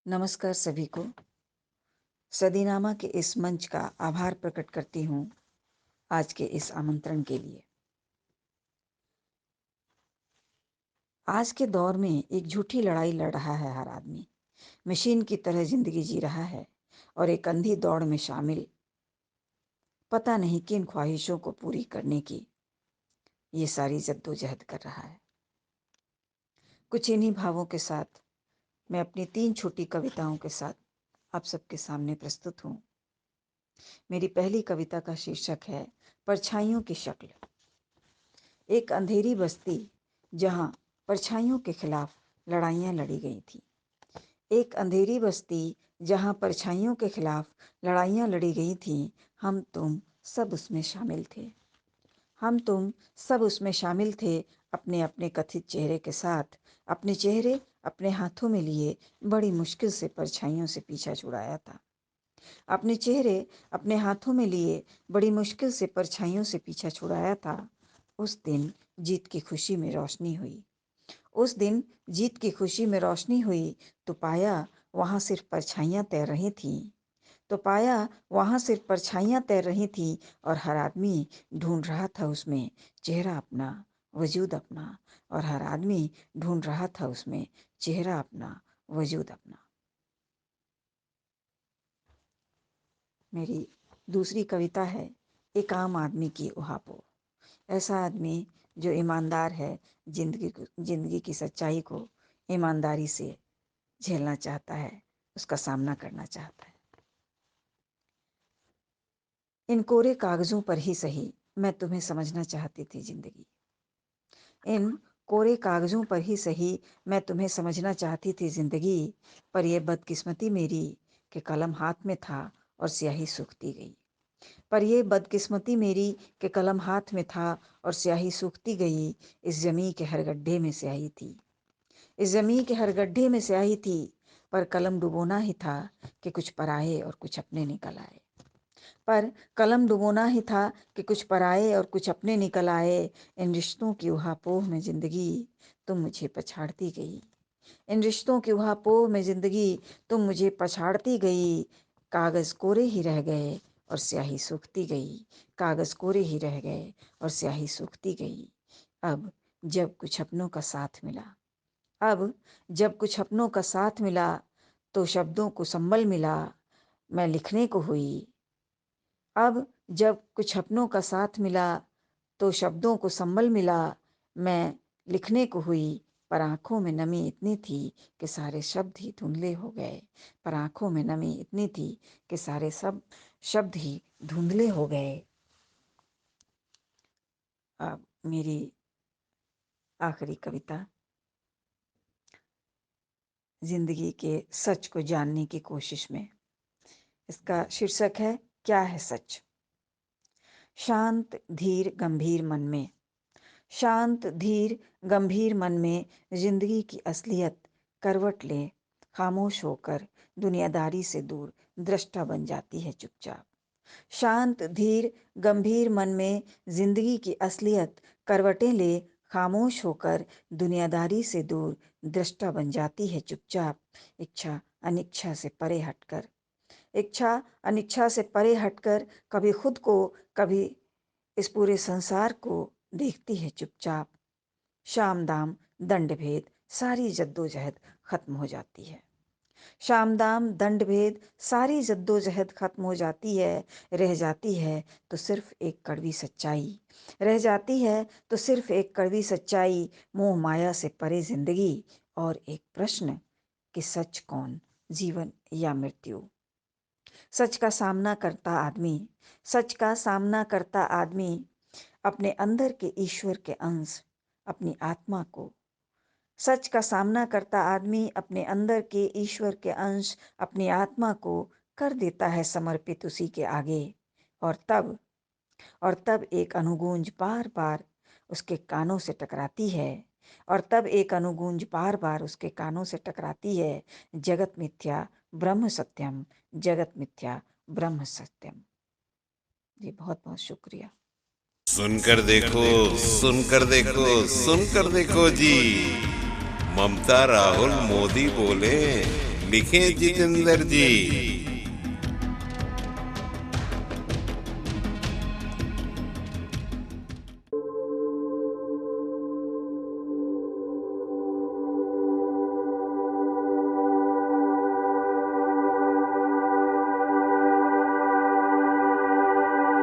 नमस्कार सभी को। सदीनामा के इस मंच का आभार प्रकट करती हूँ आज के इस आमंत्रण के लिए। आज के दौर में एक झूठी लड़ाई लड़ रहा है हर आदमी, मशीन की तरह जिंदगी जी रहा है और एक अंधी दौड़ में शामिल, पता नहीं किन ख्वाहिशों को पूरी करने की ये सारी जद्दोजहद कर रहा है। कुछ इन्हीं भावों के साथ मैं अपनी 3 छोटी कविताओं के साथ आप सबके सामने प्रस्तुत हूँ। मेरी पहली कविता का शीर्षक है परछाइयों की शक्ल। एक अंधेरी बस्ती जहां परछाइयों के खिलाफ लड़ाइयां लड़ी गई थी। एक अंधेरी बस्ती जहां परछाइयों के खिलाफ लड़ाइयां लड़ी गई थी। हम तुम सब उसमें शामिल थे। हम तुम सब उसमें शामिल थे, अपने अपने कथित चेहरे के साथ। अपने चेहरे अपने हाथों में लिए बड़ी मुश्किल से परछाइयों से पीछा छुड़ाया था। अपने चेहरे अपने हाथों में लिए बड़ी मुश्किल से परछाइयों से पीछा छुड़ाया था। उस दिन जीत की खुशी में रोशनी हुई। उस दिन जीत की खुशी में रोशनी हुई तो पाया वहां सिर्फ परछाइयां तैर रही थीं। तो पाया वहां सिर्फ परछाइयां तैर रही थीं और हर आदमी ढूंढ रहा था उसमें चेहरा अपना, वजूद अपना। और हर आदमी ढूंढ रहा था उसमें चेहरा अपना, वजूद अपना। मेरी दूसरी कविता है एक आम आदमी की उहापोह। ऐसा आदमी जो ईमानदार है, जिंदगी की सच्चाई को ईमानदारी से झेलना चाहता है, उसका सामना करना चाहता है। इन कोरे कागजों पर ही सही मैं तुम्हें समझना चाहती थी जिंदगी। इन कोरे कागजों पर ही सही मैं तुम्हें समझना चाहती थी जिंदगी। पर यह बदकिस्मती मेरी कि कलम हाथ में था और स्याही सूखती गई। पर यह बदकिस्मती मेरी कि कलम हाथ में था और स्याही सूखती गई। इस जमी के हर गड्ढे में स्याही थी। इस जमी के हर गड्ढे में स्याही थी। पर कलम डुबोना ही था कि कुछ पराए और कुछ अपने निकल आए। पर कलम डुबोना ही था कि कुछ पराए और कुछ अपने निकल आए। इन रिश्तों की उहापोह में जिंदगी तुम मुझे पछाड़ती गई। इन रिश्तों की उहापोह में जिंदगी तुम मुझे पछाड़ती गई। कागज कोरे ही रह गए और स्याही सूखती गई। कागज कोरे ही रह गए और स्याही सूखती गई। अब जब कुछ अपनों का साथ मिला, अब जब कुछ अपनों का साथ मिला तो शब्दों को संबल मिला, मैं लिखने को हुई। अब जब कुछ अपनों का साथ मिला तो शब्दों को संबल मिला, मैं लिखने को हुई। पर आंखों में नमी इतनी थी कि सारे शब्द ही धुंधले हो गए। पर आंखों में नमी इतनी थी कि सारे सब शब्द ही धुंधले हो गए। अब मेरी आखिरी कविता जिंदगी के सच को जानने की कोशिश में। इसका शीर्षक है क्या है सच। शांत धीर गंभीर मन में, शांत धीर गंभीर मन में जिंदगी की असलियत करवट ले। खामोश होकर दुनियादारी से दूर दृष्टा बन जाती है चुपचाप। शांत धीर गंभीर मन में जिंदगी की असलियत करवटें ले। खामोश होकर दुनियादारी से दूर दृष्टा बन जाती है चुपचाप। इच्छा अनिच्छा से परे हटकर, इच्छा अनिच्छा से परे हटकर कभी खुद को, कभी इस पूरे संसार को देखती है चुपचाप। शाम दाम दंड भेद सारी जद्दोजहद खत्म हो जाती है। शाम दाम दंड भेद सारी जद्दोजहद खत्म हो जाती है। रह जाती है तो सिर्फ एक कड़वी सच्चाई, रह जाती है तो सिर्फ एक कड़वी सच्चाई। मोह माया से परे जिंदगी और एक प्रश्न कि सच कौन, जीवन या मृत्यु। सच का सामना करता आदमी, सच का सामना करता आदमी अपने अंदर के ईश्वर के अंश, अपनी आत्मा को, सच का सामना करता आदमी अपने अंदर के ईश्वर के अंश, अपनी आत्मा को कर देता है समर्पित उसी के आगे। और तब एक अनुगूंज बार बार उसके कानों से टकराती है। और तब एक अनुगूंज बार बार उसके कानों से टकराती है। जगत मिथ्या ब्रह्म सत्यम, जगत मिथ्या ब्रह्म सत्यम। जी बहुत बहुत शुक्रिया। सुनकर देखो, सुनकर देखो, सुनकर देखो जी। ममता राहुल मोदी बोले लिखे जितेंद्र जी।